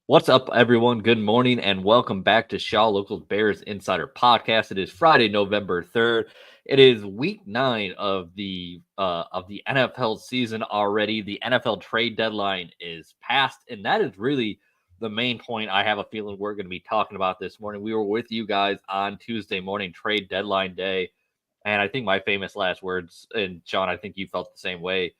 What's up, everyone? Good morning, and welcome back to Shaw Local Bears Insider Podcast. It is Friday, November 3rd. It is week 9 of the NFL season already. The NFL trade deadline is passed, and that is really the main point I have a feeling we're going to be talking about this morning. We were with you guys on Tuesday morning, trade deadline day, and I think my famous last words, and Sean, I think you felt the same way.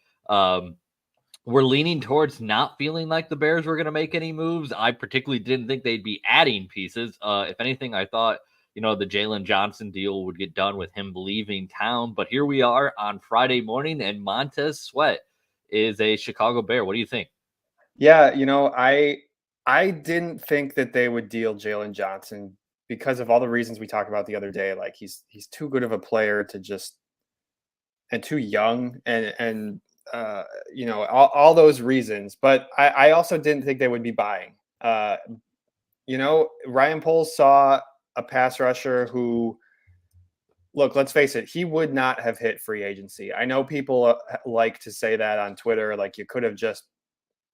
We're leaning towards not feeling like the Bears were going to make any moves. I particularly didn't think they'd be adding pieces. If anything, I thought, the Jalen Johnson deal would get done with him leaving town. But here we are on Friday morning, and Montez Sweat is a Chicago Bear. What do you think? Yeah, I didn't think that they would deal Jalen Johnson because of all the reasons we talked about the other day. Like he's too good of a player to just and too young and all those reasons. But I also didn't think they would be buying. Ryan Poles saw a pass rusher who, look, let's face it, he would not have hit free agency. I know people like to say that on Twitter, like you could have just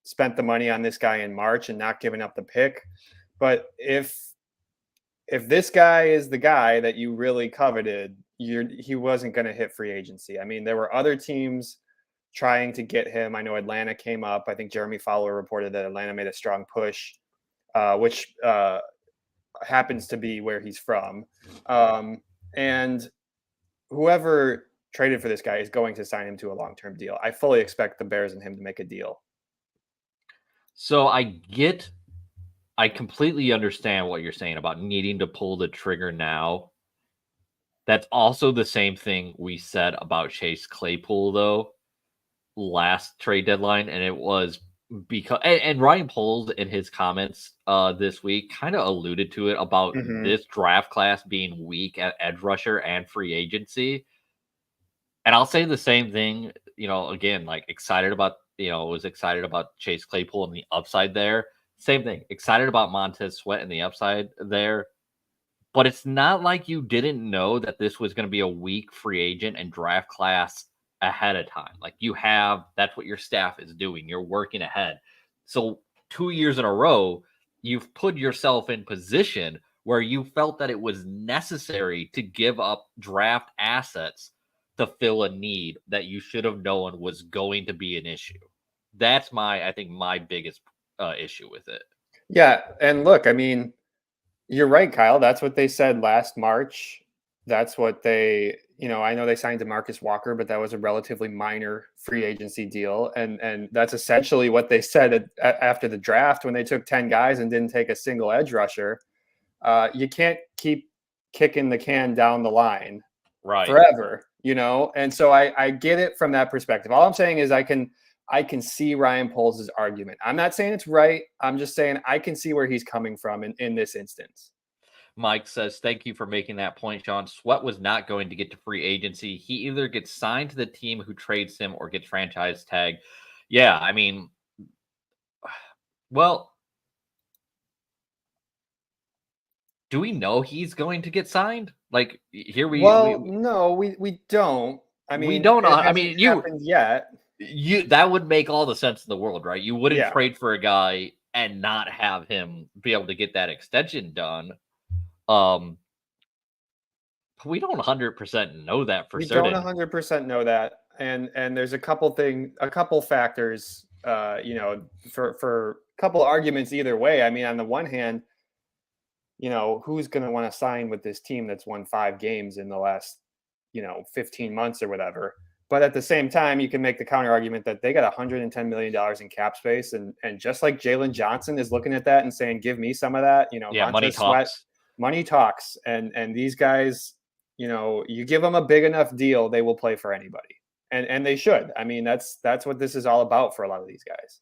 spent the money on this guy in March and not given up the pick. But if this guy is the guy that you really coveted, he wasn't going to hit free agency. I mean, there were other teams trying to get him. I know Atlanta came up. I think Jeremy Fowler reported that Atlanta made a strong push, which happens to be where he's from. And whoever traded for this guy is going to sign him to a long-term deal. I fully expect the Bears and him to make a deal. So I completely understand what you're saying about needing to pull the trigger now. That's also the same thing we said about Chase Claypool, though, last trade deadline, and it was because and Ryan Poles in his comments this week kind of alluded to it about this draft class being weak at edge rusher and free agency. And I'll say the same thing, again, like was excited about Chase Claypool and the upside there. Same thing, excited about Montez Sweat and the upside there. But it's not like you didn't know that this was going to be a weak free agent and draft class ahead of time. Like that's what your staff is doing. You're working ahead. So 2 years in a row, you've put yourself in position where you felt that it was necessary to give up draft assets to fill a need that you should have known was going to be an issue. That's I think my biggest issue with it. Yeah. And look, I mean, you're right, Kyle. That's what they said last March. That's what I know they signed DeMarcus Walker, but that was a relatively minor free agency deal. And that's essentially what they said after the draft when they took 10 guys and didn't take a single edge rusher. You can't keep kicking the can down the line forever, And so I get it from that perspective. All I'm saying is I can see Ryan Poles' argument. I'm not saying it's right. I'm just saying I can see where he's coming from in this instance. Mike says, thank you for making that point, Sean. Sweat was not going to get to free agency. He either gets signed to the team who trades him or gets franchise tag. Yeah, I mean, well, do we know he's going to get signed? Like, here no, we don't. I mean, we don't know. I mean, happened yet. That would make all the sense in the world, right? You wouldn't trade for a guy and not have him be able to get that extension done. We don't 100% know that for certain. We don't 100% know that, and there's a couple factors, for a couple arguments either way. I mean, on the one hand, who's going to want to sign with this team that's won 5 games in the last, 15 months or whatever. But at the same time, you can make the counter argument that they got $110 million in cap space. And just like Jalen Johnson is looking at that and saying, give me some of that, money talks. Money talks. And these guys, you give them a big enough deal, they will play for anybody. And they should. I mean, that's what this is all about for a lot of these guys.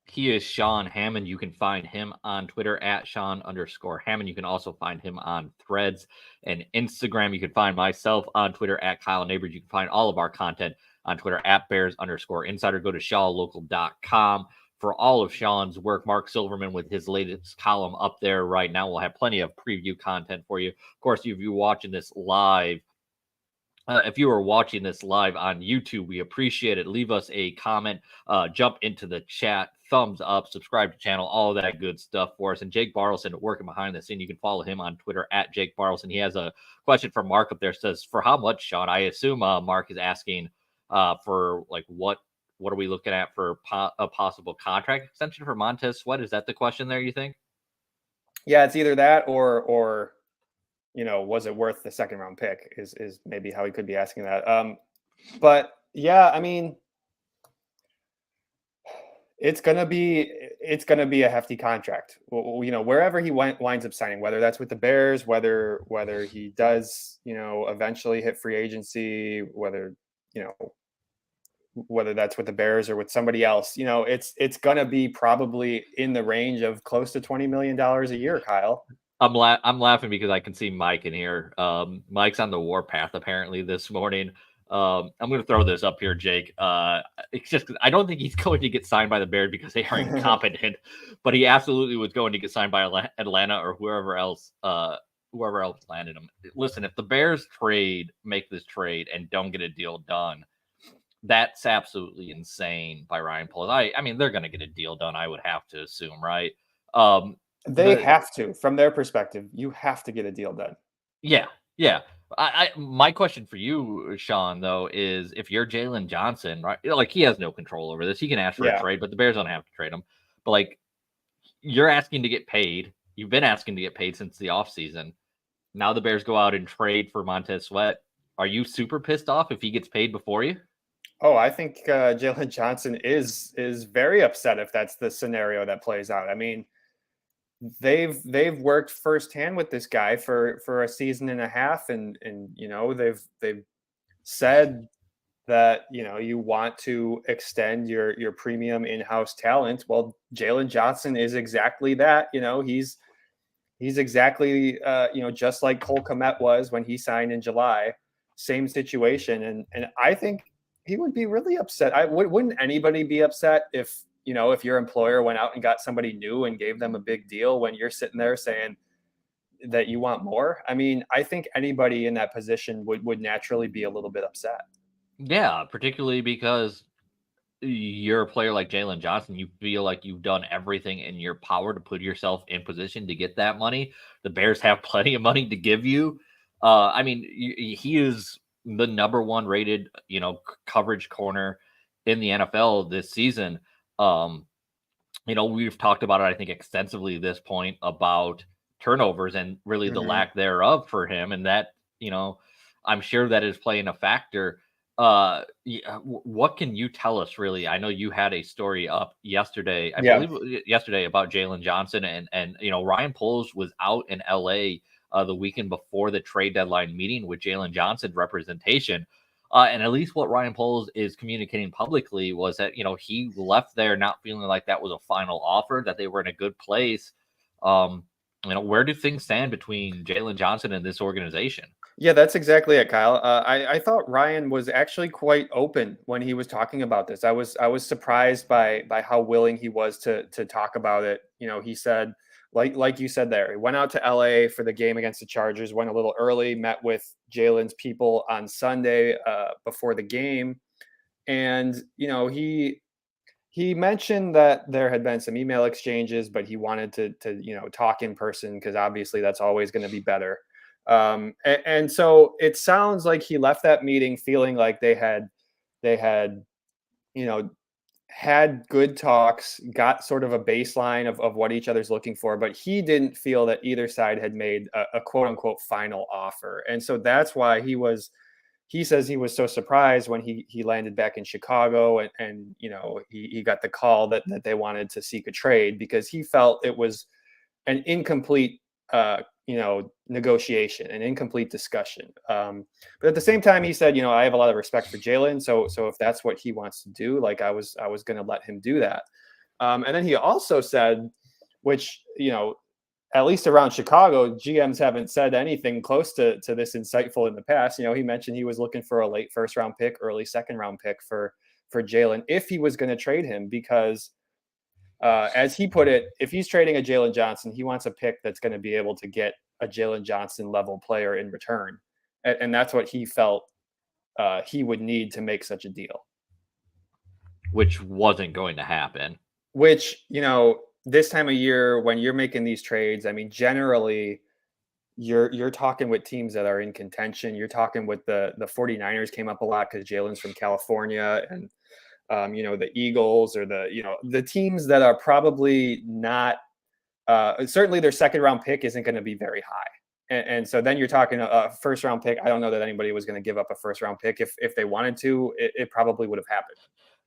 He is Sean Hammond. You can find him on Twitter at Sean_Hammond. You can also find him on Threads and Instagram. You can find myself on Twitter at Kyle Nabors. You can find all of our content on Twitter at Bears_Insider. Go to ShawLocal.com for all of Sean's work. Mark Silverman with his latest column up there right now. We'll have plenty of preview content for you. Of course, if you're watching this live If you are watching this live on YouTube, we appreciate it. Leave us a comment, jump into the chat, thumbs up, subscribe to the channel, all that good stuff for us. And Jake Barlson working behind the scene. You can follow him on Twitter at Jake Barlson. He has a question from Mark up there. Says, for how much, Sean? I assume Mark is asking for like what are we looking at for a possible contract extension for Montez Sweat? Is that the question there, you think? Yeah, it's either that or was it worth the second round pick is maybe how he could be asking that. But yeah, I mean, it's gonna be a hefty contract. Wherever he winds up signing, whether that's with the Bears, whether he does, eventually hit free agency, whether that's with the Bears or with somebody else, it's gonna be probably in the range of close to $20 million a year, Kyle. I'm laughing because I can see Mike in here. Mike's on the warpath apparently this morning. I'm going to throw this up here, Jake. It's just I don't think he's going to get signed by the Bears because they are incompetent, but he absolutely was going to get signed by Atlanta or whoever else landed him. Listen, if the Bears make this trade and don't get a deal done, that's absolutely insane by Ryan Poles. I mean, they're going to get a deal done, I would have to assume, right? They have to, from their perspective, you have to get a deal done. Yeah. My question for you, Sean, though, is if you're Jalen Johnson, right? Like he has no control over this. He can ask for a trade, but the Bears don't have to trade him. But like you're asking to get paid. You've been asking to get paid since the offseason. Now the Bears go out and trade for Montez Sweat. Are you super pissed off if he gets paid before you? Oh, I think Jalen Johnson is very upset if that's the scenario that plays out. I mean, they've worked firsthand with this guy for a season and a half, and they've said that you want to extend your premium in-house talent. Well, Jalen Johnson is exactly that. He's exactly just like Cole Kmet was when he signed in July. Same situation, and I think he would be really upset. Wouldn't anybody be upset if your employer went out and got somebody new and gave them a big deal when you're sitting there saying that you want more? I mean, I think anybody in that position would naturally be a little bit upset. Yeah, particularly because you're a player like Jalen Johnson. You feel like you've done everything in your power to put yourself in position to get that money. The Bears have plenty of money to give you. I mean, he is the number one rated, coverage corner in the NFL this season. We've talked about it, I think, extensively at this point about turnovers and really the lack thereof for him. And that, I'm sure that is playing a factor. What can you tell us really? I know you had a story up yesterday, I believe yesterday, about Jalen Johnson and Ryan Poles was out in LA the weekend before the trade deadline meeting with Jalen Johnson representation. And at least what Ryan Poles is communicating publicly was that, he left there not feeling like that was a final offer, that they were in a good place. Where do things stand between Jalen Johnson and this organization? Yeah, that's exactly it, Kyle. I thought Ryan was actually quite open when he was talking about this. I was surprised by how willing he was to talk about it. He said, like you said there, he went out to LA for the game against the Chargers, went a little early, met with Jalen's people on Sunday before the game. And, he mentioned that there had been some email exchanges, but he wanted to talk in person because obviously that's always going to be better. And so it sounds like he left that meeting feeling like they had, had good talks, got sort of a baseline of what each other's looking for, but he didn't feel that either side had made a quote unquote final offer. And so that's why he says he was so surprised when he landed back in Chicago and he got the call that they wanted to seek a trade because he felt it was an incomplete negotiation, an incomplete discussion. But at the same time, he said, I have a lot of respect for Jalen. So if that's what he wants to do, like I was going to let him do that. And then he also said, which, at least around Chicago, GMs haven't said anything close to this insightful in the past. He mentioned he was looking for a late first round pick, early second round pick for Jalen if he was going to trade him, because as he put it, if he's trading a Jalen Johnson, he wants a pick that's going to be able to get a Jalen Johnson level player in return. And that's what he felt he would need to make such a deal. which wasn't going to happen. Which, this time of year when you're making these trades, I mean, generally you're talking with teams that are in contention. You're talking with the 49ers came up a lot because Jalen's from California, and the Eagles, or the teams that are probably not certainly their second round pick isn't going to be very high. And so then you're talking a first round pick. I don't know that anybody was going to give up a first round pick. If they wanted to, it probably would have happened.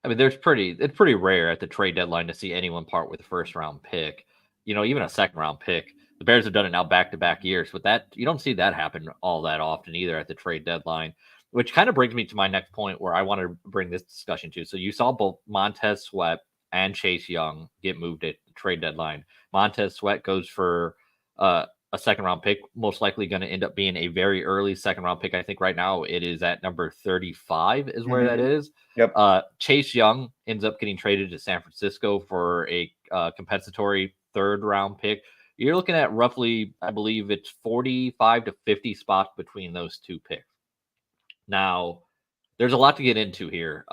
I mean, it's pretty rare at the trade deadline to see anyone part with a first round pick. Even a second round pick. The Bears have done it now back-to-back years. With that, you don't see that happen all that often either at the trade deadline, which kind of brings me to my next point where I want to bring this discussion to. So you saw both Montez Sweat and Chase Young get moved at the trade deadline. Montez Sweat goes for a second-round pick, most likely going to end up being a very early second-round pick. I think right now it is at number 35 is where that is. Yep. Chase Young ends up getting traded to San Francisco for a compensatory third-round pick. You're looking at roughly, I believe it's 45 to 50 spots between those two picks. Now, there's a lot to get into here.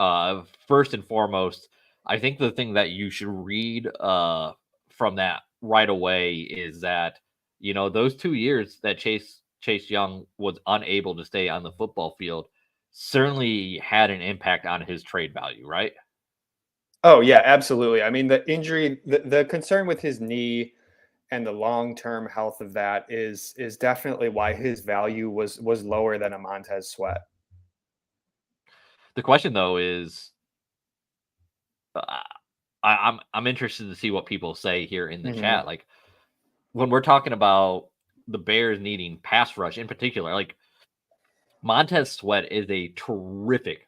First and foremost, I think the thing that you should read from that right away is that, those 2 years that Chase Young was unable to stay on the football field certainly had an impact on his trade value, right? Oh, yeah, absolutely. I mean, the injury, the concern with his knee and the long-term health of that is definitely why his value was lower than a Montez Sweat. The question though is, I'm interested to see what people say here in the chat. Like when we're talking about the Bears needing pass rush in particular, like Montez Sweat is a terrific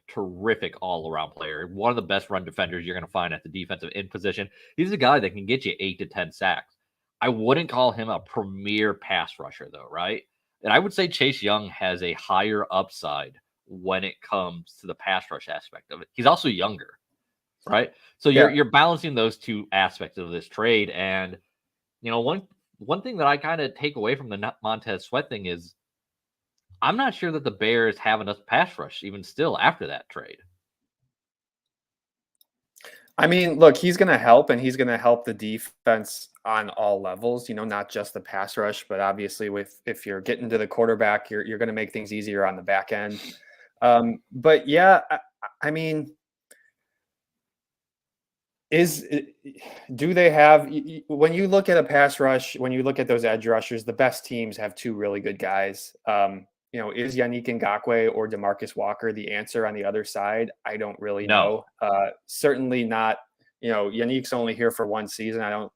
all-around player. One of the best run defenders you're going to find at the defensive end position. He's a guy that can get you 8 to 10 sacks. I wouldn't call him a premier pass rusher, though, right? And I would say Chase Young has a higher upside when it comes to the pass rush aspect of it. He's also younger, right? So you're balancing those two aspects of this trade. And one thing that I kind of take away from the Montez Sweat thing is I'm not sure that the Bears have enough pass rush even still after that trade. I mean, look, he's going to help, and he's going to help the defense on all levels, not just the pass rush, but obviously if you're getting to the quarterback, you're going to make things easier on the back end. But yeah, I mean, do they have, when you look at a pass rush, when you look at those edge rushers, the best teams have two really good guys. Is Yannick Ngakoue or DeMarcus Walker the answer on the other side? I don't really know. Certainly not. Yannick's only here for one season. I don't,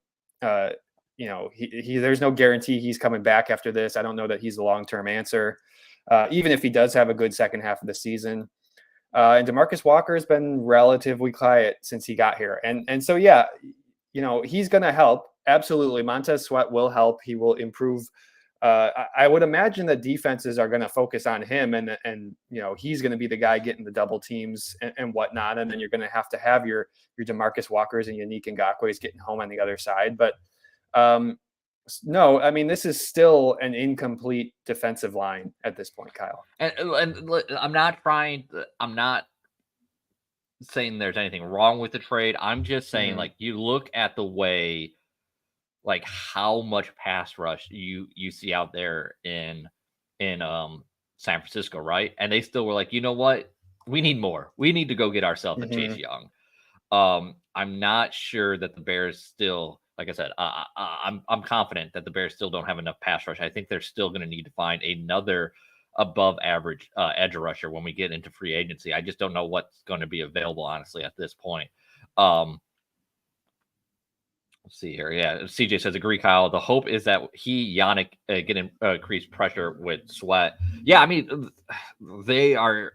there's no guarantee he's coming back after this. I don't know that he's the long-term answer, even if he does have a good second half of the season. And DeMarcus Walker has been relatively quiet since he got here. And so, yeah, he's going to help. Absolutely. Montez Sweat will help. He will improve. I would imagine that defenses are going to focus on him, and he's going to be the guy getting the double teams and whatnot. And then you're going to have your DeMarcus Walkers and Yannick Ngakoue's getting home on the other side. But no, I mean, this is still an incomplete defensive line at this point, Kyle. And I'm not saying there's anything wrong with the trade. I'm just saying, like, you look at the way, like, how much pass rush you see out there in San Francisco, right? And they still were like, you know what? We need more. We need to go get ourselves a Chase Young. I'm not sure that the Bears still, like I said, I'm confident that the Bears still don't have enough pass rush. I think they're still going to need to find another above average edge rusher when we get into free agency. I just don't know what's going to be available, honestly, at this point. Let's see here. Yeah, CJ says, agree, Kyle. The hope is that Yannick get increased pressure with Sweat. Yeah, I mean, they are.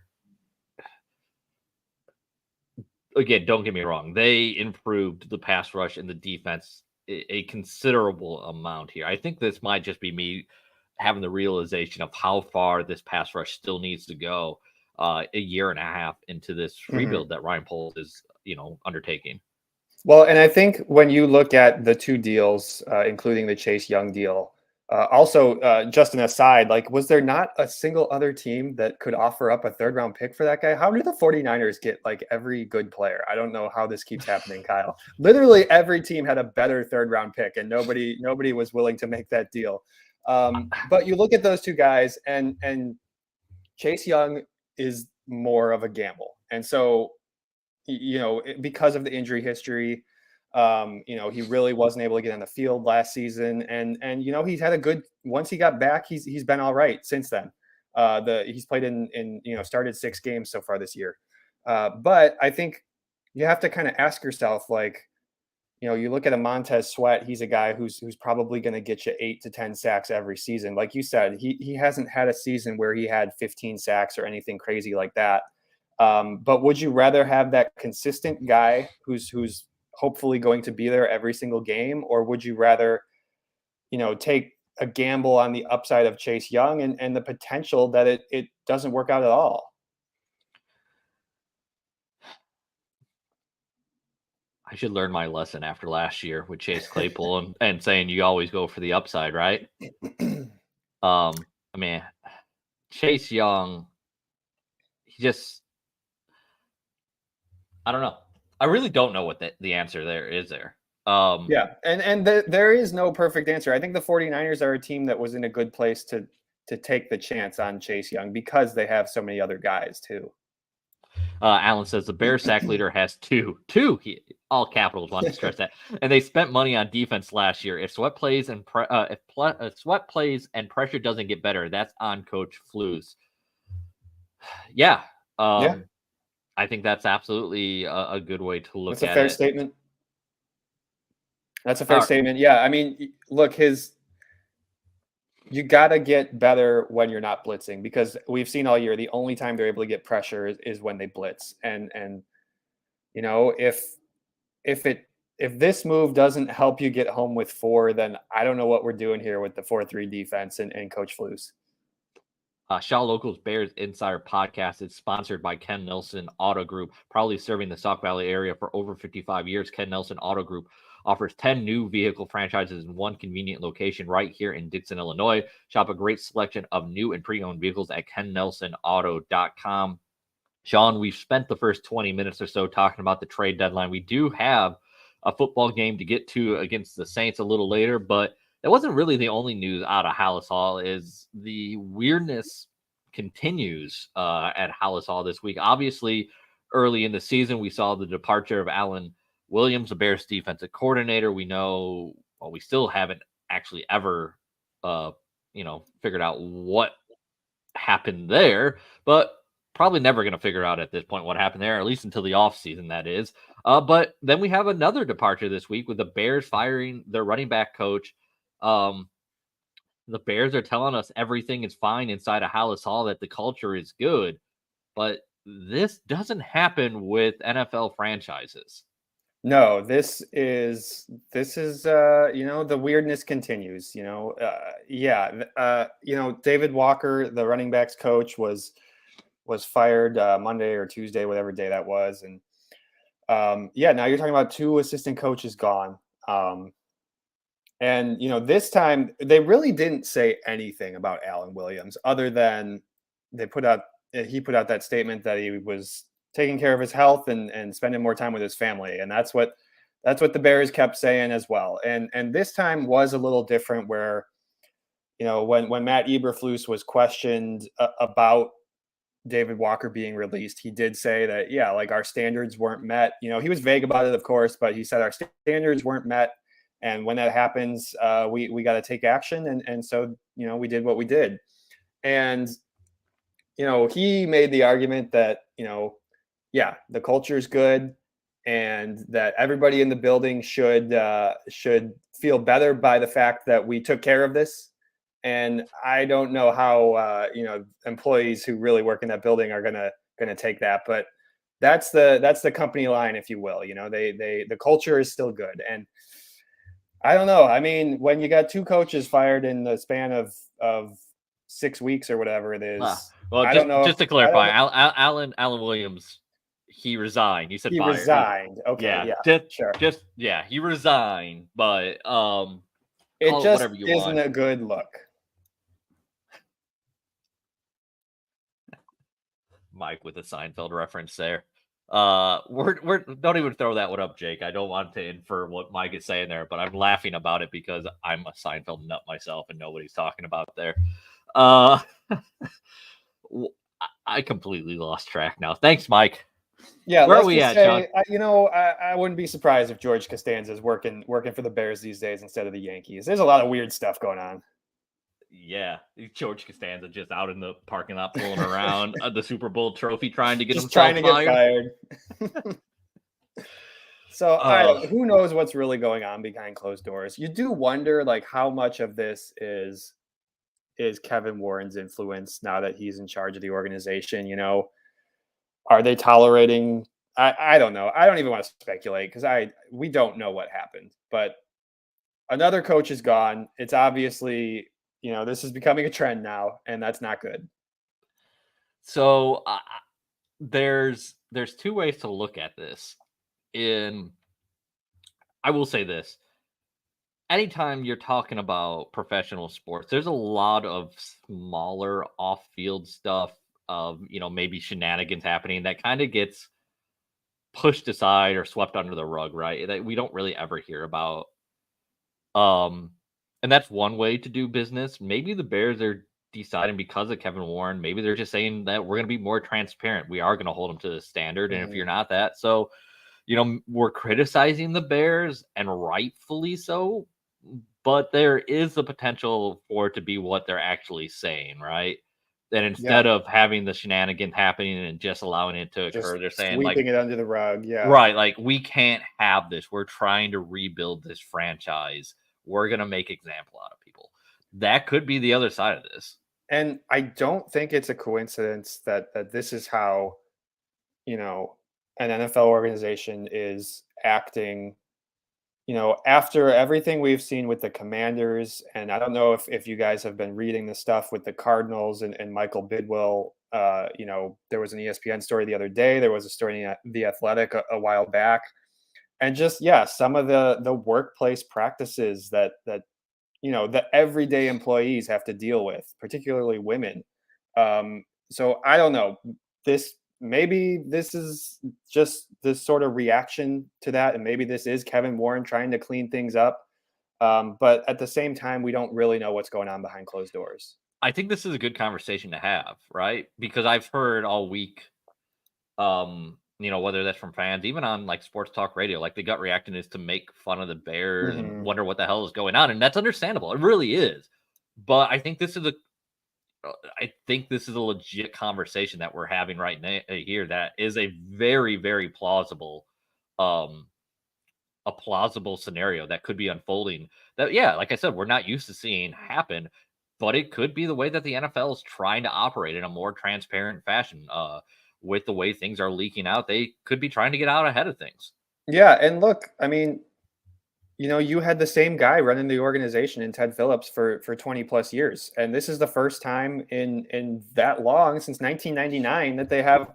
Again, don't get me wrong. They improved the pass rush and the defense a considerable amount here. I think this might just be me having the realization of how far this pass rush still needs to go a year and a half into this rebuild that Ryan Poles is, undertaking. Well, and I think when you look at the two deals, including the Chase Young deal, Also, just an aside, like, was there not a single other team that could offer up a third round pick for that guy? How do the 49ers get like every good player? I don't know how this keeps happening, Kyle. Literally every team had a better third round pick, and nobody was willing to make that deal. But you look at those two guys, and Chase Young is more of a gamble. And so, because of the injury history, he really wasn't able to get on the field last season. And he's had a good, once he got back, he's been all right since then. He's played in started 6 games so far this year. But I think you have to kind of ask yourself, like, you look at a Montez Sweat, he's a guy who's probably going to get you 8 to 10 sacks every season. Like you said, he hasn't had a season where he had 15 sacks or anything crazy like that. But would you rather have that consistent guy who's hopefully going to be there every single game, or would you rather, take a gamble on the upside of Chase Young and the potential that it doesn't work out at all? I should learn my lesson after last year with Chase Claypool and saying you always go for the upside, right? I mean, Chase Young, I don't know. I really don't know what the answer there is there. Yeah, and there is no perfect answer. I think the 49ers are a team that was in a good place to take the chance on Chase Young because they have so many other guys too. Alan says the Bears sack leader has two. All capitals want to stress that. And they spent money on defense last year. If Sweat plays and Sweat plays and pressure doesn't get better, that's on Coach Flus. Yeah. I think that's absolutely a good way to look at it. That's a fair statement. That's a fair statement. Yeah. I mean, look, you got to get better when you're not blitzing, because we've seen all year, the only time they're able to get pressure is when they blitz. And if this move doesn't help you get home with 4, then I don't know what we're doing here with the 4-3 defense and Coach Flus. Shaw Locals Bears Insider Podcast is sponsored by Ken Nelson Auto Group, proudly serving the Sauk Valley area for over 55 years. Ken Nelson Auto Group offers 10 new vehicle franchises in one convenient location right here in Dixon, Illinois. Shop a great selection of new and pre-owned vehicles at kennelsonauto.com. Sean, we've spent the first 20 minutes or so talking about the trade deadline. We do have a football game to get to against the Saints a little later, but that wasn't really the only news out of Hallis Hall. Is the weirdness continues at Hallis Hall this week. Obviously, early in the season, we saw the departure of Alan Williams, the Bears defensive coordinator. We know, well, we still haven't actually ever, figured out what happened there, but probably never going to figure out at this point what happened there, at least until the offseason, that is. But then we have another departure this week with the Bears firing their running back coach. The Bears are telling us everything is fine inside of Hallis Hall, that the culture is good, but this doesn't happen with NFL franchises. No, this is the weirdness continues. David Walker, the running backs coach, was fired Monday or Tuesday, whatever day that was, and now you're talking about 2 assistant coaches gone. And this time they really didn't say anything about Alan Williams other than he put out that statement that he was taking care of his health and spending more time with his family. And that's what the Bears kept saying as well. And this time was a little different, where, when Matt Eberflus was questioned about David Walker being released, he did say that, like, our standards weren't met. He was vague about it, of course, but he said our standards weren't met. And when that happens, we got to take action. And so, we did what we did. And, he made the argument that, the culture is good and that everybody in the building should feel better by the fact that we took care of this. And I don't know how, employees who really work in that building are going to take that, but that's the company line, if you will. The culture is still good. And I don't know. I mean, when you got 2 coaches fired in the span of 6 weeks or whatever it is. Well, I don't know. Just to clarify, Alan Williams, he resigned. You said he fired. Resigned. Okay. Yeah. Sure. He resigned, but It Call it just whatever you isn't want. a good look. Mike with a Seinfeld reference there. We're don't even throw that one up, Jake. I don't want to infer what Mike is saying there, but I'm laughing about it because I'm a Seinfeld nut myself and know what he's talking about there. Uh, I completely lost track now. Thanks, Mike. Yeah, Where are let's we just at, Sean? say, I wouldn't be surprised if George Costanza is working for the Bears these days instead of the Yankees. There's a lot of weird stuff going on. Yeah, George Costanza just out in the parking lot pulling around the Super Bowl trophy, trying to get Just trying himself to get fired. So Oh, who knows what's really going on behind closed doors. You do wonder like how much of this is Kevin Warren's influence now that he's in charge of the organization. Are they tolerating? I don't know. I don't even want to speculate because we don't know what happened. But another coach is gone. It's obviously, this is becoming a trend now, and that's not good. so there's two ways to look at this. I will say this: anytime you're talking about professional sports, there's a lot of smaller off-field stuff of maybe shenanigans happening that kind of gets pushed aside or swept under the rug, right? That we don't really ever hear about. And that's one way to do business. Maybe the Bears are deciding because of Kevin Warren, maybe they're just saying that we're going to be more transparent. We are going to hold them to the standard. And if you're not that, so, we're criticizing the Bears and rightfully so, but there is the potential for it to be what they're actually saying, right? That Yeah, instead of having the shenanigan happening and just allowing it to occur, just they're saying like, sweeping it under the rug. Yeah. right, like we can't have this. We're trying to rebuild this franchise. We're gonna make example out of people. That could be the other side of this. And I don't think it's a coincidence that this is how, an NFL organization is acting, after everything we've seen with the Commanders. And I don't know if you guys have been reading the stuff with the Cardinals and Michael Bidwell. There was an ESPN story the other day. There was a story in The Athletic a while back. And just, yeah, some of the workplace practices that everyday employees have to deal with, particularly women. So I don't know. Maybe this is just this sort of reaction to that, and maybe this is Kevin Warren trying to clean things up. But at the same time, we don't really know what's going on behind closed doors. I think this is a good conversation to have, right? Because I've heard all week, whether that's from fans, even on like sports talk radio, like the gut reaction is to make fun of the Bears and Hmm. wonder what the hell is going on. And that's understandable. It really is. But I think this is a legit conversation that we're having right now here. That is a very, very um, plausible scenario that could be unfolding. That, yeah, like I said, we're not used to seeing happen, but it could be the way that the NFL is trying to operate in a more transparent fashion. With the way things are leaking out, they could be trying to get out ahead of things. Yeah, and look, I mean, you had the same guy running the organization in Ted Phillips for 20 plus years, and this is the first time in that long since 1999 that they have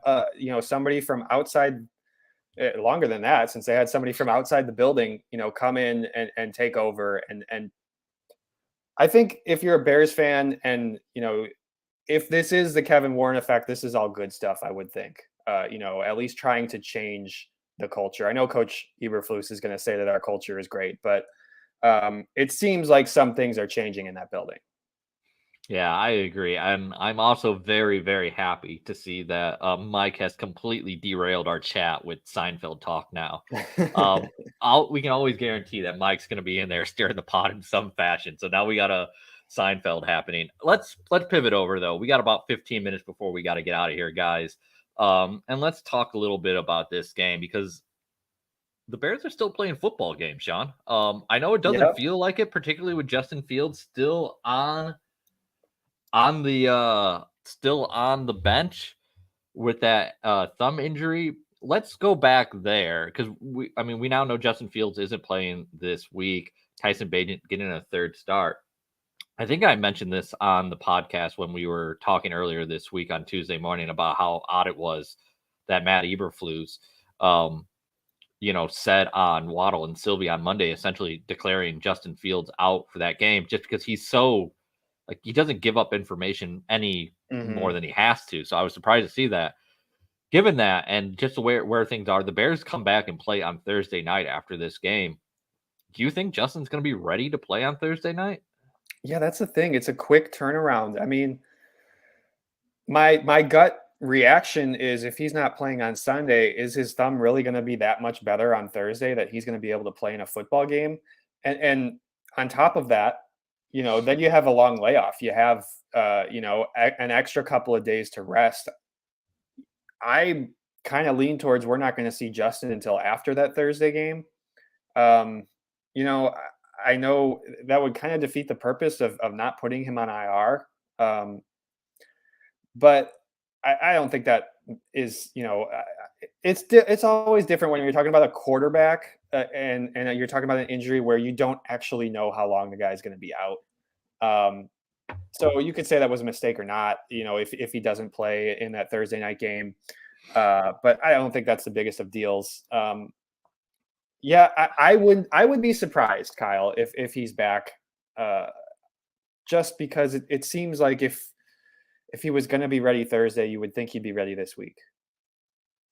somebody from outside. Longer than that, since they had somebody from outside the building, come in and take over. And I think if you're a Bears fan and, if this is the Kevin Warren effect, this is all good stuff, I would think. At least trying to change the culture. I know Coach Eberflus is going to say that our culture is great, but it seems like some things are changing in that building. Yeah, I agree. I'm also very, very happy to see that Mike has completely derailed our chat with Seinfeld talk now. Um, we can always guarantee that Mike's going to be in there stirring the pot in some fashion. So now we got a Seinfeld happening. Let's pivot over though. We got about 15 minutes before we got to get out of here, guys. And let's talk a little bit about this game because the Bears are still playing football games, Sean. I know it doesn't Yep. feel like it, particularly with Justin Fields still on the bench with that thumb injury. Let's go back there because we now know Justin Fields isn't playing this week. Tyson Bagent getting a third start. I think I mentioned this on the podcast when we were talking earlier this week on Tuesday morning about how odd it was that Matt Eberflus said on Waddle and Sylvie on Monday, essentially declaring Justin Fields out for that game just because he's so like he doesn't give up information any more Mhm. than he has to. So I was surprised to see that. Given that and just where things are, the Bears come back and play on Thursday night after this game. Do you think Justin's going to be ready to play on Thursday night? Yeah, that's the thing. It's a quick turnaround. I mean, my gut reaction is if he's not playing on Sunday, is his thumb really going to be that much better on Thursday that he's going to be able to play in a football game? And on top of that, then you have a long layoff. You have an extra couple of days to rest. I kind of lean towards we're not going to see Justin until after that Thursday game. Um, I know that would kind of defeat the purpose of not putting him on IR. But I don't think that is, it's always different when you're talking about a quarterback and you're talking about an injury where you don't actually know how long the guy's going to be out. Um, so you could say that was a mistake or not, if he doesn't play in that Thursday night game. But I don't think that's the biggest of deals. Yeah, I would be surprised, Kyle, if he's back, uh, just because it seems like if he was going to be ready Thursday, you would think he'd be ready this week.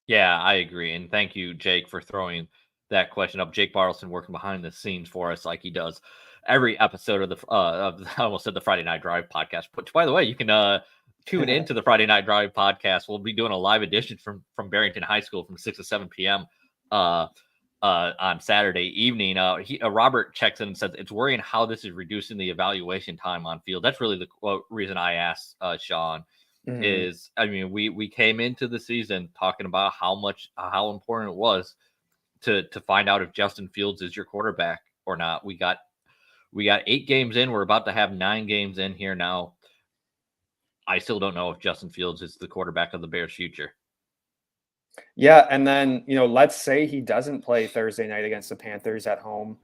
Yeah, I agree. And thank you, Jake, for throwing that question up. Jake Bartleson working behind the scenes for us like he does every episode of I almost said the Friday Night Drive podcast. Which, by the way, you can tune into the Friday Night Drive podcast. We'll be doing a live edition from Barrington High School from 6 to 7 p.m. On Saturday evening. Robert checks in and says it's worrying how this is reducing the evaluation time on field. That's really the reason I asked Sean. Mhm. Is I mean we came into the season talking about how important it was to find out if Justin Fields is your quarterback or not. We got 8 games in. We're about to have 9 games in here now. I still don't know if Justin Fields is the quarterback of the Bears' future. Yeah, and then let's say he doesn't play Thursday night against the Panthers at home.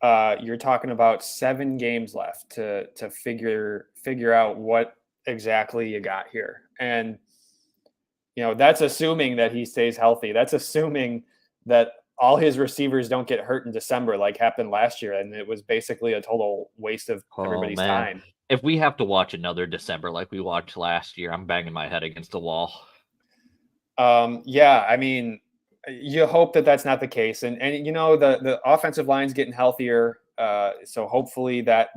You're talking about 7 games left to figure out what exactly you got here, and that's assuming that he stays healthy. That's assuming that all his receivers don't get hurt in December, like happened last year, and it was basically a total waste of Oh everybody's man, time. if we have to watch another December like we watched last year, I'm banging my head against the wall. Yeah, I mean, you hope that that's not the case, and the offensive line's getting healthier, so hopefully that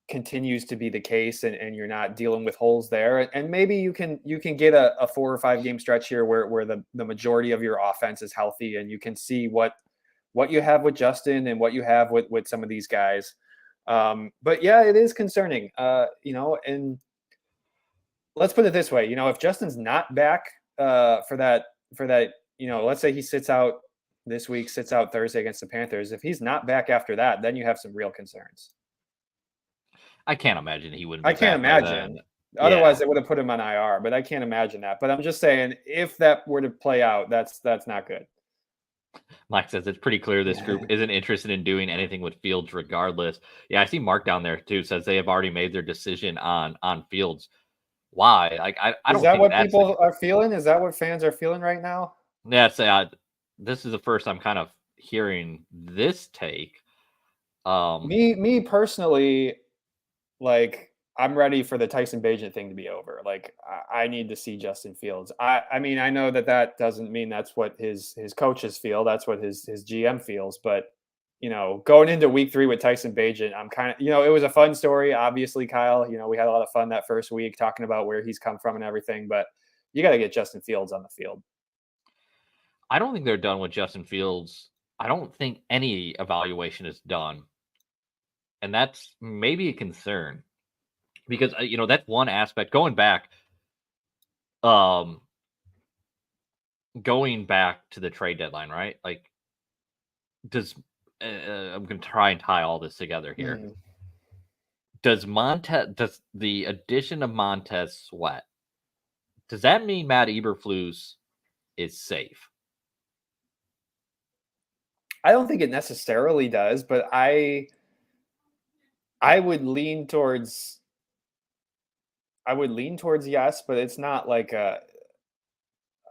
continues to be the case, and you're not dealing with holes there, and maybe you can get a 4 or 5 game stretch here where the majority of your offense is healthy, and you can see what you have with Justin and what you have with some of these guys. But yeah, it is concerning, and let's put it this way, if Justin's not back for that, let's say he sits out this week, sits out Thursday against the Panthers. If he's not back after that, then you have some real concerns. I can't imagine he wouldn't I be can't back by then. imagine. Otherwise, Yeah. they would have put him on IR, but I can't imagine that. But I'm just saying, if that were to play out, that's not good. Mike says it's pretty clear this group isn't interested in doing anything with Fields regardless. Yeah, I see Mark down there too says they have already made their decision on Fields. Why? Like I Is don't that think what that's the people are feeling? Is that what fans are feeling right now? yeah, say this is the first I'm kind of hearing this take. Me personally, like I'm ready for the Tyson Bagent thing to be over. Like I need to see Justin Fields. I mean I know that doesn't mean that's what his coaches feel. That's what his GM feels. But going into week 3 with Tyson Bagent, I'm kind of it was a fun story. Obviously, Kyle. We had a lot of fun that first week talking about where he's come from and everything. But you got to get Justin Fields on the field. I don't think they're done with Justin Fields. I don't think any evaluation is done. And that's maybe a concern because that's one aspect um going back to the trade deadline, right? Like does I'm going to try and tie all this together here. Mhm. Does the addition of Montez Sweat, does that mean Matt Eberflus is safe? I don't think it necessarily does, but I would lean towards yes, but it's not like a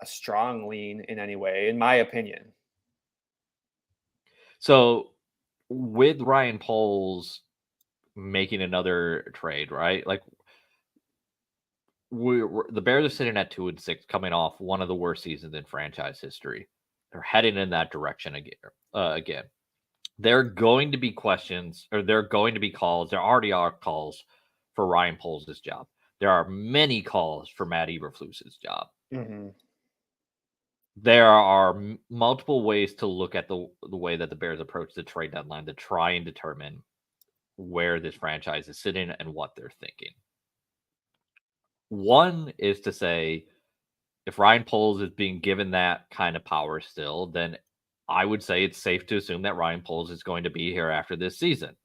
strong lean in any way, in my opinion. So with Ryan Poles making another trade, right? Like the Bears are sitting at 2-6, coming off one of the worst seasons in franchise history. They're heading in that direction again. Again, there are going to be questions, or there are going to be calls. There already are calls for Ryan Poles' job. There are many calls for Matt Eberflus's job. Mm-hmm. There are multiple ways to look at the way that the Bears approach the trade deadline to try and determine where this franchise is sitting and what they're thinking. One is to say, if Ryan Poles is being given that kind of power still, then I would say it's safe to assume that Ryan Poles is going to be here after this season.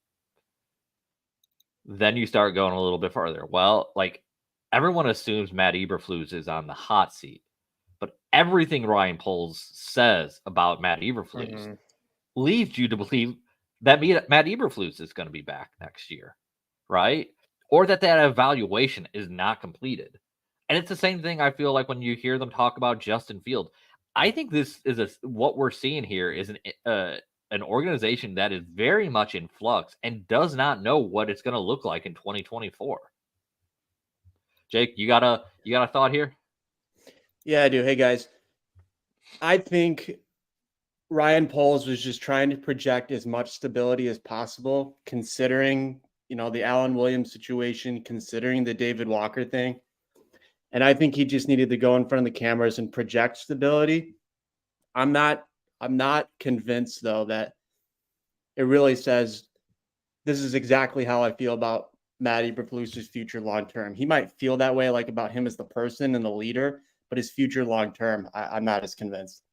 Then you start going a little bit further. Well, like everyone assumes Matt Eberflus is on the hot seat, but everything Ryan Poles says about Matt Eberflus leads you to believe that Matt Eberflus is going to be back next year, right? Or that evaluation is not completed. And it's the same thing I feel like when you hear them talk about Justin Fields. I think this is what we're seeing here is an organization that is very much in flux and does not know what it's going to look like in 2024. Jake, you got a thought here? Yeah, I do. Hey guys, I think Ryan Poles was just trying to project as much stability as possible, considering the Allen Williams situation, considering the David Walker thing. And I think he just needed to go in front of the cameras and project stability. I'm not convinced though that it really says this is exactly how I feel about Matt Eberflus's future long term. He might feel that way, like about him as the person and the leader, but his future long term, I'm not as convinced.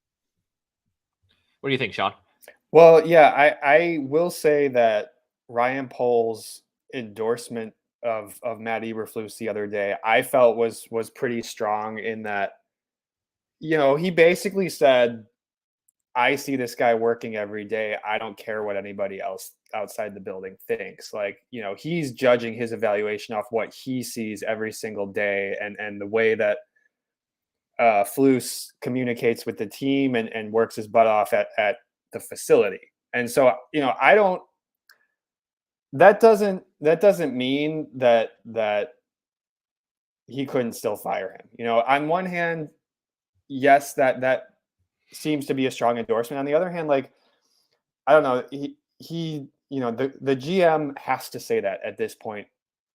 What do you think, Sean? Well, yeah, I will say that Ryan Poles' endorsement of Matt Eberflus the other day, I felt was pretty strong in that, he basically said, I see this guy working every day. I don't care what anybody else outside the building thinks. Like, he's judging his evaluation off what he sees every single day and the way that Flus communicates with the team and works his butt off at the facility. And so, that doesn't mean that he couldn't still fire him. On one hand, yes, that seems to be a strong endorsement. On the other hand, like, I don't know, he the GM has to say that at this point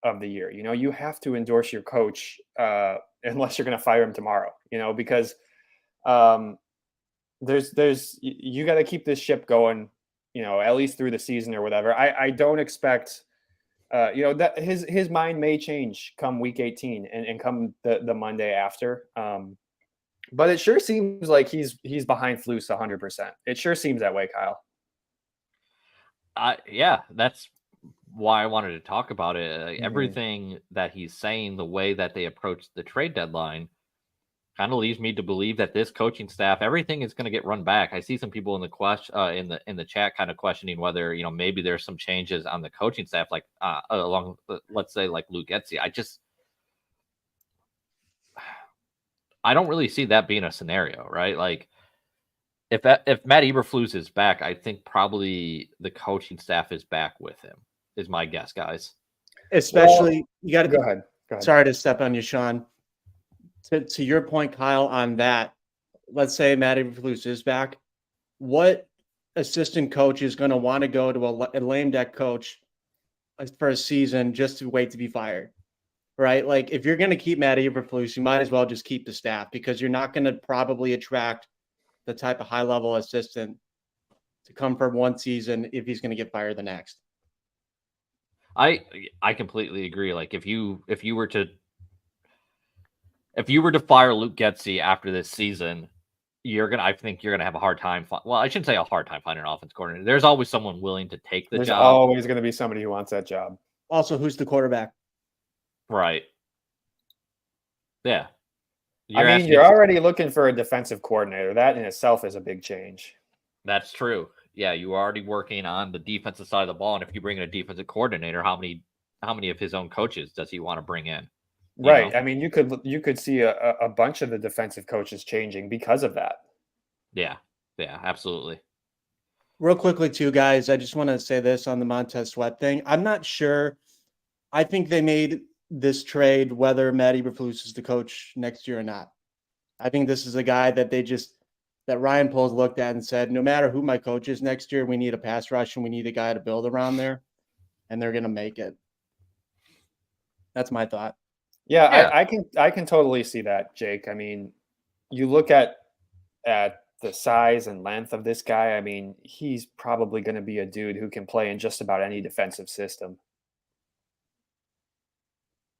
of the year. You have to endorse your coach unless you're going to fire him tomorrow, because there's you got to keep this ship going, at least through the season or whatever. I don't expect that his mind may change come week 18 and come the Monday after. But it sure seems like he's behind Flus 100%. It sure seems that way, Kyle. Yeah, that's why I wanted to talk about it. Everything that he's saying, the way that they approach the trade deadline, kind of leads me to believe that this coaching staff, everything is going to get run back. I see some people in the in the chat kind of questioning whether maybe there's some changes on the coaching staff, like along, let's say, like Luke Getsy. I don't really see that being a scenario, right? Like, if Matt Eberflus is back, I think probably the coaching staff is back with him, is my guess, guys. Especially, you got to go ahead. Sorry to step on you, Sean. To your point, Kyle, on that, let's say Matt Eberflus is back. What assistant coach is going to want to go to a lame duck coach for a season just to wait to be fired? Right? Like, if you're going to keep Matt Eberflus, you might as well just keep the staff, because you're not going to probably attract the type of high-level assistant to come for one season if he's going to get fired the next. I completely agree. Like, if you were to fire Luke Getsy after this season, I think you're gonna have a hard time. Well, I shouldn't say a hard time finding an offense coordinator. There's always someone willing to take the job. There's always going to be somebody who wants that job. Also, who's the quarterback? Right. Yeah. You're already looking for a defensive coordinator. That in itself is a big change. That's true. Yeah, you are already working on the defensive side of the ball, and if you bring in a defensive coordinator, how many of his own coaches does he want to bring in? Right. Know? I mean, you could see a bunch of the defensive coaches changing because of that. Yeah. Yeah, absolutely. Real quickly, too, guys, I just want to say this on the Montez Sweat thing. I'm not sure. I think they made this trade whether Matt Eberflus is the coach next year or not. I think this is a guy that that Ryan Poles looked at and said, no matter who my coach is next year, we need a pass rush and we need a guy to build around there, and they're going to make it. That's my thought. Yeah, Yeah. I can totally see that, Jake. I mean, you look at the size and length of this guy. I mean, he's probably going to be a dude who can play in just about any defensive system.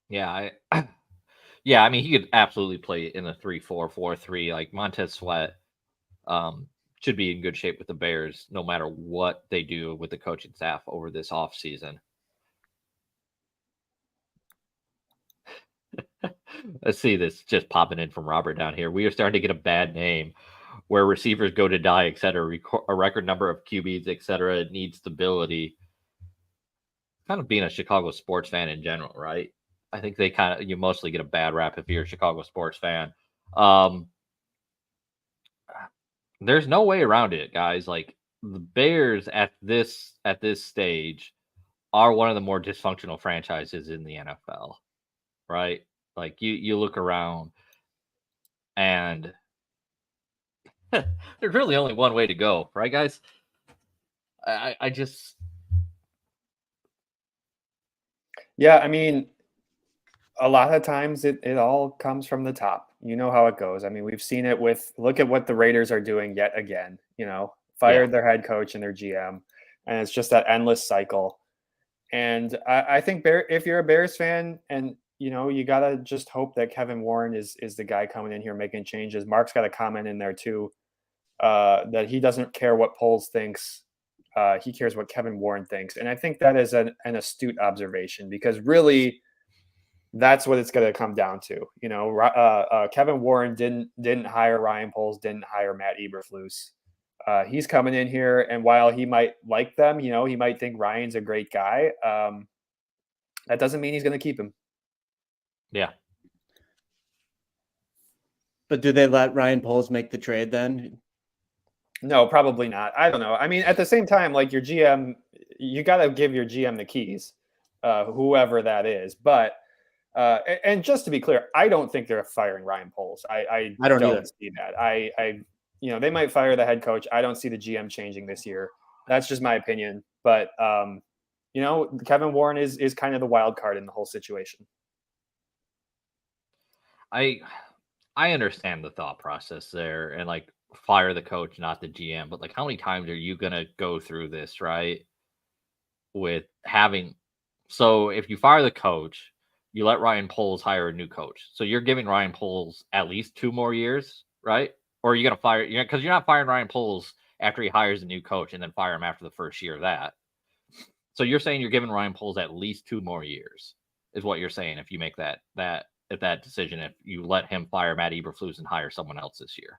Yeah, yeah, I mean, he could absolutely play in a 3-4-4-3. Like Montez Sweat should be in good shape with the Bears, no matter what they do with the coaching staff over this offseason. Let's see this just popping in from Robert down here. We are starting to get a bad name where receivers go to die, et cetera. A record number of QBs, et cetera, need stability. Kind of being a Chicago sports fan in general, right? I think you mostly get a bad rap if you're a Chicago sports fan. There's no way around it, guys. Like the Bears at this stage are one of the more dysfunctional franchises in the NFL, right? Like you look around and there's really only one way to go, right, guys? I just Yeah, I mean, a lot of times it all comes from the top. You know how it goes. I mean, we've seen it with look at what the Raiders are doing yet again, fired their head coach and their GM, and it's just that endless cycle. And I think if you're a Bears fan and you gotta just hope that Kevin Warren is the guy coming in here making changes. Mark's got a comment in there too, that he doesn't care what Poles thinks. He cares what Kevin Warren thinks. And I think that is an astute observation because really that's what it's going to come down to. Kevin Warren didn't hire Ryan Poles, didn't hire Matt Eberflus. He's coming in here, and while he might like them, he might think Ryan's a great guy. That doesn't mean he's going to keep him. Yeah. But do they let Ryan Poles make the trade then? No, probably not. I don't know. I mean, at the same time, like your GM, you got to give your GM the keys, whoever that is. But and just to be clear, I don't think they're firing Ryan Poles. I don't either. see that. They might fire the head coach. I don't see the GM changing this year. That's just my opinion. But Kevin Warren is kind of the wild card in the whole situation. I understand the thought process there and like fire the coach, not the GM. But like, how many times are you gonna go through this, right? With so if you fire the coach, you let Ryan Poles hire a new coach. So you're giving Ryan Poles at least 2 more years, right? Or are you going to fire, because you're not firing Ryan Poles after he hires a new coach and then fire him after the first year of that. So you're saying you're giving Ryan Poles at least 2 more years is what you're saying if you make that decision, if you let him fire Matt Eberflus and hire someone else this year.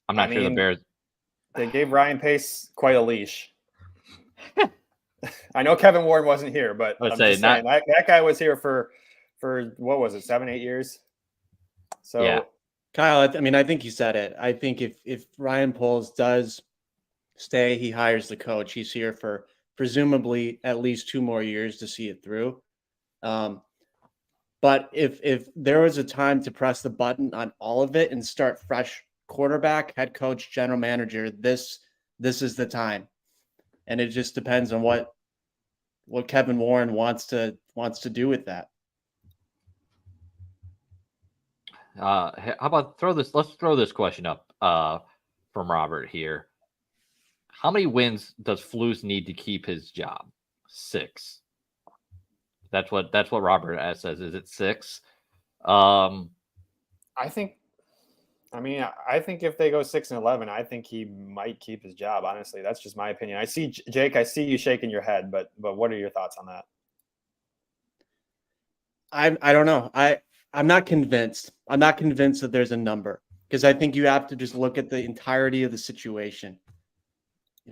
I'm not sure the Bears. They gave Ryan Pace quite a leash. I know Kevin Warren wasn't here, but that guy was here for what was it, 7-8 years? So yeah. Kyle, I mean, I think you said it. I think if Ryan Poles does stay, he hires the coach. He's here for presumably at least 2 more years to see it through. But if there was a time to press the button on all of it and start fresh, quarterback, head coach, general manager, this is the time. And it just depends on what Kevin Warren wants to do with that. How about let's throw this question up from Robert here. How many wins does Flus need to keep his job? 6. That's what Robert says. Is it 6? I think if they go 6-11, I think he might keep his job. Honestly, that's just my opinion. I see Jake. I see you shaking your head, but what are your thoughts on that? I don't know. I'm not convinced. I'm not convinced that there's a number because I think you have to just look at the entirety of the situation.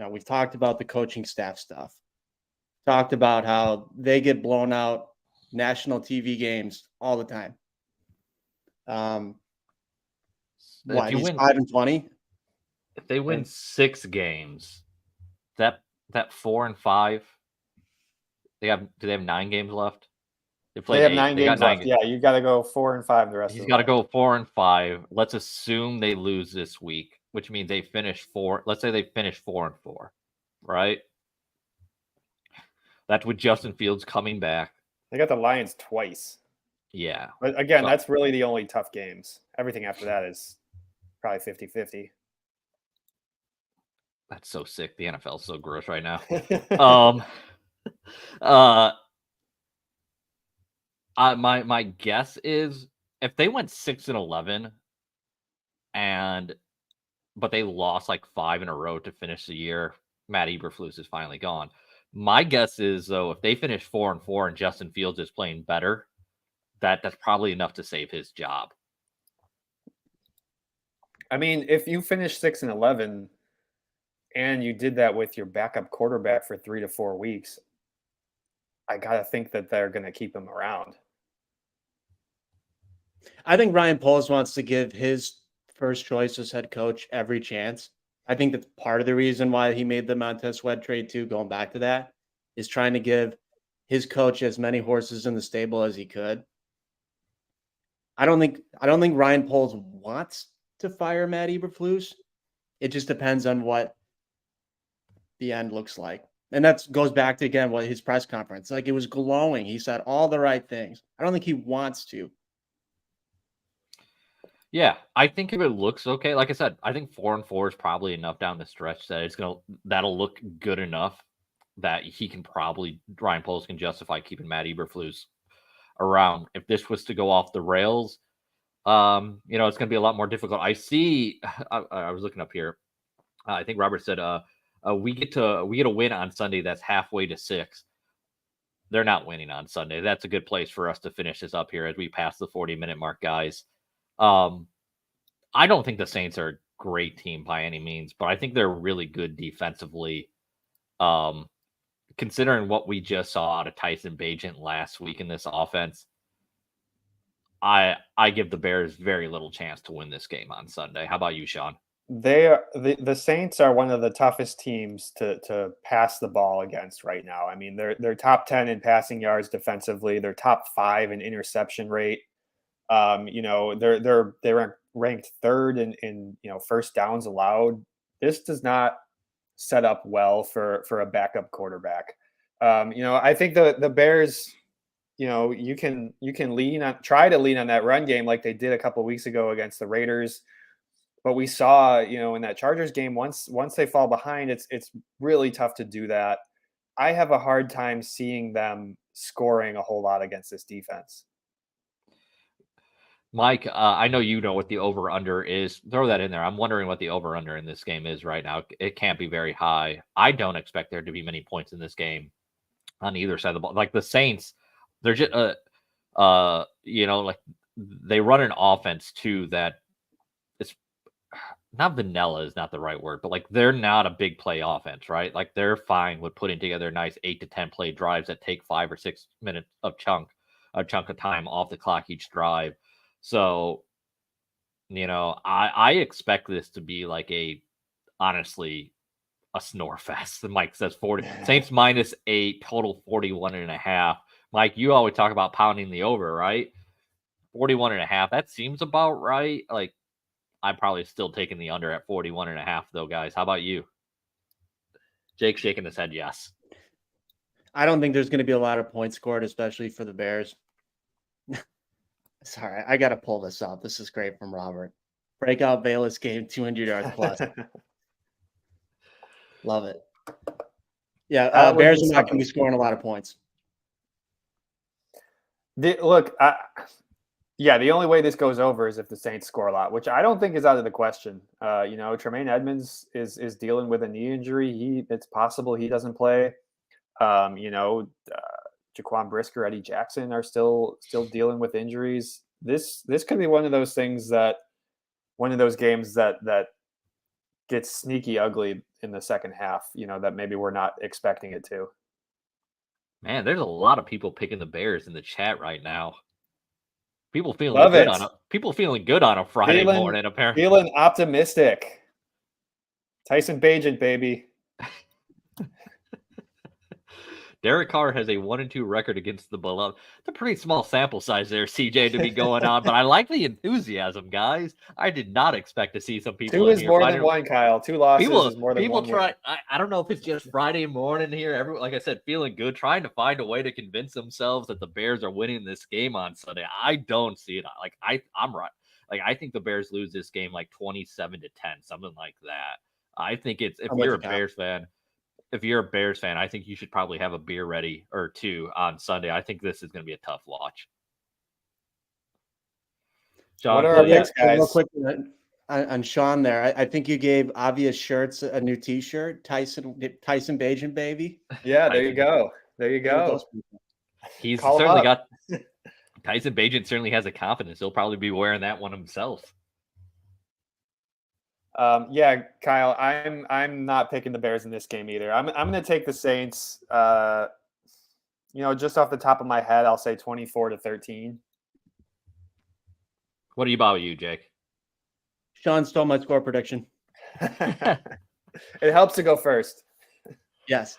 We've talked about the coaching staff stuff. Talked about how they get blown out national TV games all the time. He's 5-20? If they win 6 games, that 4-5, do they have 9 games left? They have 8. 9 They got games 9 left. Yeah, you got to go 4-5 the rest He's of the got to way. go 4-5. Let's assume they lose this week, which means they finish 4. Let's say they finish 4-4, right? That's with Justin Fields coming back. They got the Lions twice. Yeah. But again, So- that's really the only tough games. Everything after that is probably 50-50. That's so sick. The NFL is so gross right now. My guess is if they went 6-11 but they lost like 5 in a row to finish the year, Matt Eberflus is finally gone. My guess is though, if they finish 4-4 and Justin Fields is playing better, that's probably enough to save his job. I mean, if you finish 6-11 and you did that with your backup quarterback for 3 to 4 weeks, I gotta think that they're gonna keep him around. I think Ryan Poles wants to give his first choice as head coach every chance. I think that's part of the reason why he made the Montez Sweat trade too, going back to that, is trying to give his coach as many horses in the stable as he could. I don't think Ryan Poles wants to fire Matt Eberflus. It just depends on what the end looks like. And that goes back to, again, what his press conference, like it was glowing. He said all the right things. I don't think he wants to. Yeah, I think if it looks okay, like I said, I think 4-4 is probably enough down the stretch that that'll look good enough that Ryan Poles can justify keeping Matt Eberflus around. If this was to go off the rails, it's going to be a lot more difficult. I see. I was looking up here. I think Robert said, we get a win on Sunday. That's halfway to 6. They're not winning on Sunday. That's a good place for us to finish this up here as we pass the 40-minute mark, guys. I don't think the Saints are a great team by any means, but I think they're really good defensively. Considering what we just saw out of Tyson Bagent last week in this offense, I give the Bears very little chance to win this game on Sunday. How about you, Sean? The Saints are one of the toughest teams to pass the ball against right now. I mean, they're top 10 in passing yards defensively. They're top 5 in interception rate. They're ranked 3rd in first downs allowed. This does not set up well for a backup quarterback. I think the Bears, you can try to lean on that run game like they did a couple of weeks ago against the Raiders. But we saw, in that Chargers game, once they fall behind, it's really tough to do that. I have a hard time seeing them scoring a whole lot against this defense. Mike, I know you know what the over-under is. Throw that in there. I'm wondering what the over-under in this game is right now. It can't be very high. I don't expect there to be many points in this game on either side of the ball. Like the Saints, they're just, like they run an offense too that it's not vanilla is not the right word, but like they're not a big play offense, right? Like they're fine with putting together nice 8 to 10 play drives that take 5 or 6 minutes of chunk of time off the clock each drive. So, I expect this to be like honestly, a snore fest. Mike says 40 Saints -8, total 41.5. Mike, you always talk about pounding the over, right? 41.5. That seems about right. Like, I'm probably still taking the under at 41.5, though, guys. How about you? Jake's shaking his head, yes. I don't think there's going to be a lot of points scored, especially for the Bears. Sorry, I got to pull this up. This is great from Robert. Breakout Bayless game, 200 yards plus. Love it. Yeah, Bears are not going to be scoring a lot of points. The only way this goes over is if the Saints score a lot, which I don't think is out of the question. Tremaine Edmonds is dealing with a knee injury. It's possible he doesn't play. Jaquan Brisker, Eddie Jackson are still dealing with injuries. This could be one of those games that gets sneaky ugly in the second half, that maybe we're not expecting it to. Man, there's a lot of people picking the Bears in the chat right now. People feeling good on a Friday morning, apparently. Feeling optimistic. Tyson Bagent, baby. Derek Carr has a 1-2 record against the beloved. It's a pretty small sample size there, CJ, to be going on, but I like the enthusiasm, guys. I did not expect to see some people. 2 in is here more fighting. than 1, Kyle. 2 losses is more than 1 try. win. I don't know if it's just Friday morning here. Everyone, like I said, feeling good, trying to find a way to convince themselves that the Bears are winning this game on Sunday. I don't see it. Like I'm right. Like I think the Bears lose this game like 27-10, something like that. I think it's if you're a Bears fan. If you're a Bears fan, I think you should probably have a beer ready or 2 on Sunday. I think this is going to be a tough watch. Sean, what are our picks, guys? Real quick on Sean there. I think you gave Obvious Shirts a new T-shirt. Tyson Bagent, baby. Yeah, there you go. There you go. He's certainly got Tyson Bagent certainly has a confidence. He'll probably be wearing that one himself. Yeah, Kyle, I'm not picking the Bears in this game either. I'm going to take the Saints. Just off the top of my head, I'll say 24-13. What about you, Jake? Sean stole my score prediction. It helps to go first. Yes.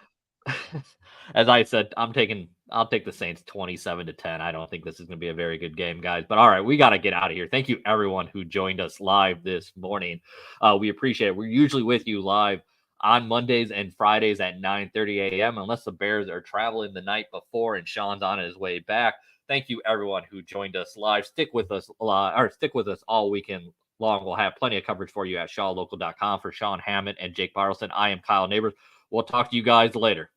As I said, I'll take the Saints 27-10. I don't think this is going to be a very good game, guys. But all right, we got to get out of here. Thank you, everyone who joined us live this morning. We appreciate it. We're usually with you live on Mondays and Fridays at 9:30 a.m. unless the Bears are traveling the night before and Sean's on his way back. Thank you, everyone who joined us live. Stick with us all weekend long. We'll have plenty of coverage for you at shawlocal.com. For Sean Hammond and Jake Bartleson, I am Kyle Nabors. We'll talk to you guys later.